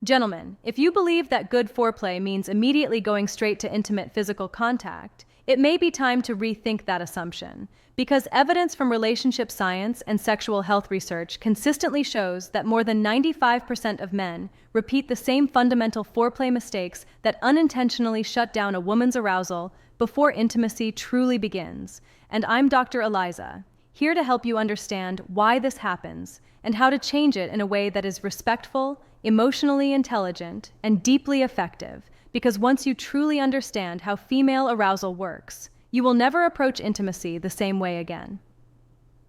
Gentlemen, if you believe that good foreplay means immediately going straight to intimate physical contact, it may be time to rethink that assumption, because evidence from relationship science and sexual health research consistently shows that more than 95% of men repeat the same fundamental foreplay mistakes that unintentionally shut down a woman's arousal before intimacy truly begins. And I'm Dr. Eliza, here to help you understand why this happens and how to change it in a way that is respectful, emotionally intelligent, and deeply effective, because once you truly understand how female arousal works, you will never approach intimacy the same way again.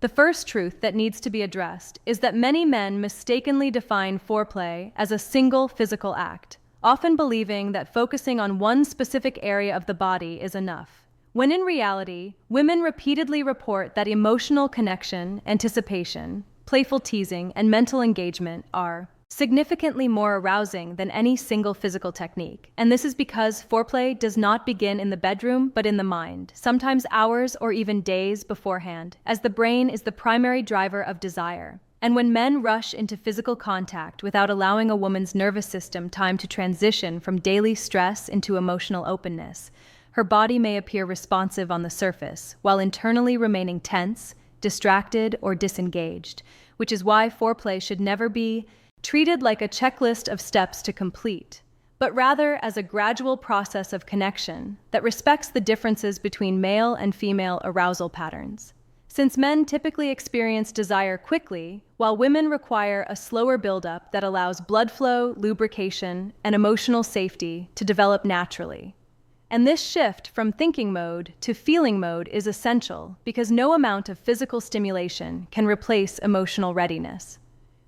The first truth that needs to be addressed is that many men mistakenly define foreplay as a single physical act, often believing that focusing on one specific area of the body is enough. When in reality, women repeatedly report that emotional connection, anticipation, playful teasing, and mental engagement are significantly more arousing than any single physical technique. And this is because foreplay does not begin in the bedroom, but in the mind, sometimes hours or even days beforehand, as the brain is the primary driver of desire. And when men rush into physical contact without allowing a woman's nervous system time to transition from daily stress into emotional openness, her body may appear responsive on the surface, while internally remaining tense, distracted, or disengaged, which is why foreplay should never be treated like a checklist of steps to complete, but rather as a gradual process of connection that respects the differences between male and female arousal patterns. Since men typically experience desire quickly, while women require a slower buildup that allows blood flow, lubrication, and emotional safety to develop naturally. And this shift from thinking mode to feeling mode is essential because no amount of physical stimulation can replace emotional readiness.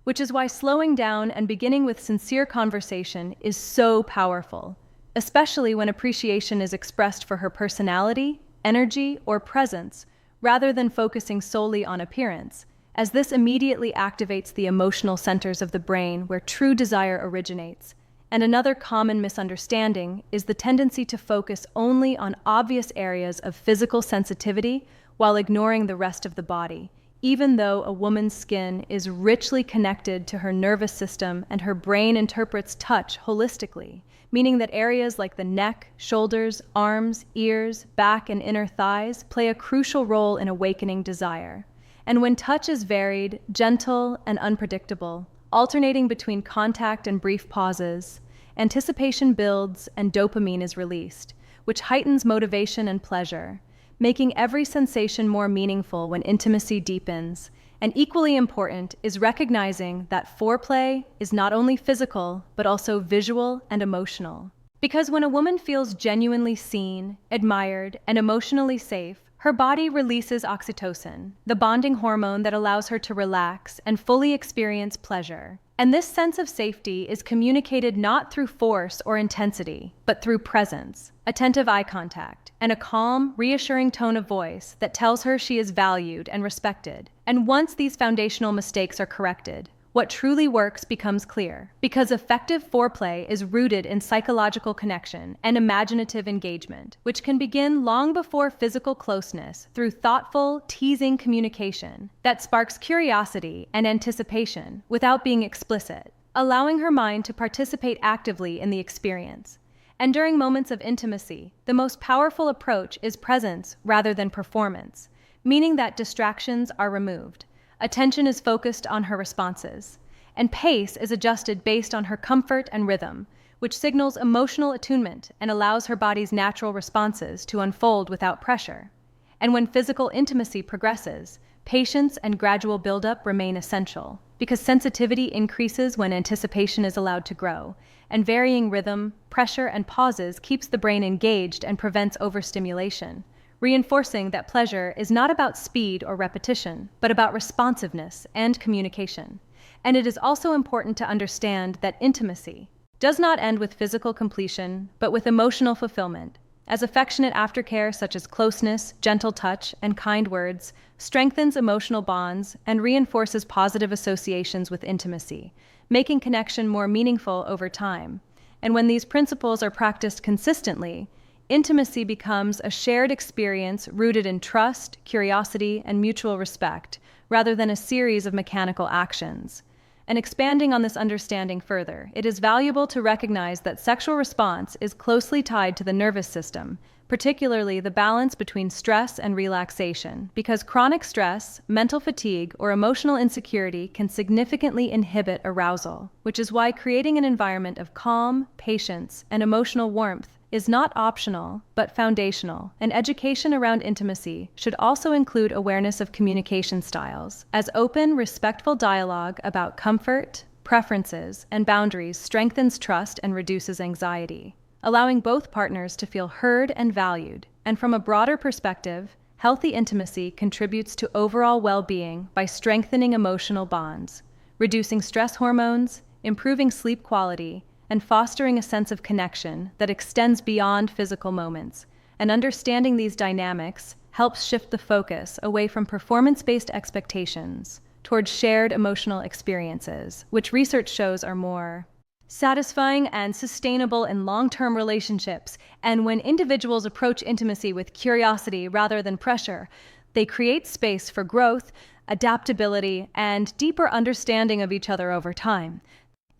Which is why slowing down and beginning with sincere conversation is so powerful, especially when appreciation is expressed for her personality, energy, or presence, rather than focusing solely on appearance, as this immediately activates the emotional centers of the brain where true desire originates. And another common misunderstanding is the tendency to focus only on obvious areas of physical sensitivity while ignoring the rest of the body, even though a woman's skin is richly connected to her nervous system and her brain interprets touch holistically, meaning that areas like the neck, shoulders, arms, ears, back, and inner thighs play a crucial role in awakening desire. And when touch is varied, gentle, and unpredictable, alternating between contact and brief pauses, anticipation builds and dopamine is released, which heightens motivation and pleasure, making every sensation more meaningful when intimacy deepens. And equally important is recognizing that foreplay is not only physical, but also visual and emotional. Because when a woman feels genuinely seen, admired, and emotionally safe, her body releases oxytocin, the bonding hormone that allows her to relax and fully experience pleasure. And this sense of safety is communicated not through force or intensity, but through presence, attentive eye contact, and a calm, reassuring tone of voice that tells her she is valued and respected. And once these foundational mistakes are corrected, what truly works becomes clear, because effective foreplay is rooted in psychological connection and imaginative engagement, which can begin long before physical closeness through thoughtful, teasing communication that sparks curiosity and anticipation without being explicit, allowing her mind to participate actively in the experience. And during moments of intimacy, the most powerful approach is presence rather than performance, meaning that distractions are removed. Attention is focused on her responses, and pace is adjusted based on her comfort and rhythm, which signals emotional attunement and allows her body's natural responses to unfold without pressure. And when physical intimacy progresses, patience and gradual buildup remain essential, because sensitivity increases when anticipation is allowed to grow, and varying rhythm, pressure, and pauses keeps the brain engaged and prevents overstimulation, reinforcing that pleasure is not about speed or repetition, but about responsiveness and communication. And it is also important to understand that intimacy does not end with physical completion, but with emotional fulfillment, as affectionate aftercare such as closeness, gentle touch, and kind words strengthens emotional bonds and reinforces positive associations with intimacy, making connection more meaningful over time. And when these principles are practiced consistently, intimacy becomes a shared experience rooted in trust, curiosity, and mutual respect, rather than a series of mechanical actions. And expanding on this understanding further, it is valuable to recognize that sexual response is closely tied to the nervous system, particularly the balance between stress and relaxation, because chronic stress, mental fatigue, or emotional insecurity can significantly inhibit arousal, which is why creating an environment of calm, patience, and emotional warmth is not optional, but foundational, and education around intimacy should also include awareness of communication styles, as open, respectful dialogue about comfort, preferences, and boundaries strengthens trust and reduces anxiety, allowing both partners to feel heard and valued. And from a broader perspective, healthy intimacy contributes to overall well-being by strengthening emotional bonds, reducing stress hormones, improving sleep quality, and fostering a sense of connection that extends beyond physical moments. And understanding these dynamics helps shift the focus away from performance-based expectations towards shared emotional experiences, which research shows are more satisfying and sustainable in long-term relationships. And when individuals approach intimacy with curiosity rather than pressure, they create space for growth, adaptability, and deeper understanding of each other over time.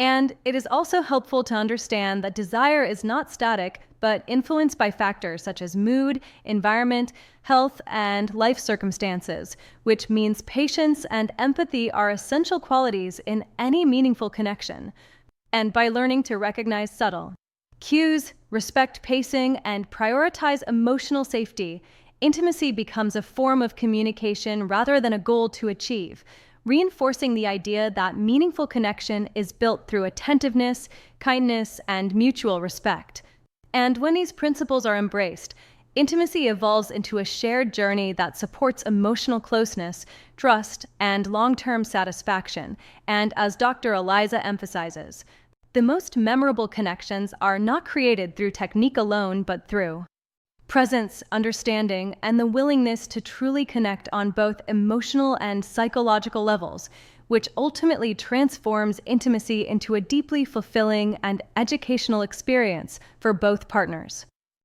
And it is also helpful to understand that desire is not static, but influenced by factors such as mood, environment, health, and life circumstances, which means patience and empathy are essential qualities in any meaningful connection. And by learning to recognize subtle cues, respect pacing, and prioritize emotional safety, intimacy becomes a form of communication rather than a goal to achieve, reinforcing the idea that meaningful connection is built through attentiveness, kindness, and mutual respect. And when these principles are embraced, intimacy evolves into a shared journey that supports emotional closeness, trust, and long-term satisfaction. And as Dr. Eliza emphasizes, the most memorable connections are not created through technique alone, but through presence, understanding, and the willingness to truly connect on both emotional and psychological levels, which ultimately transforms intimacy into a deeply fulfilling and educational experience for both partners.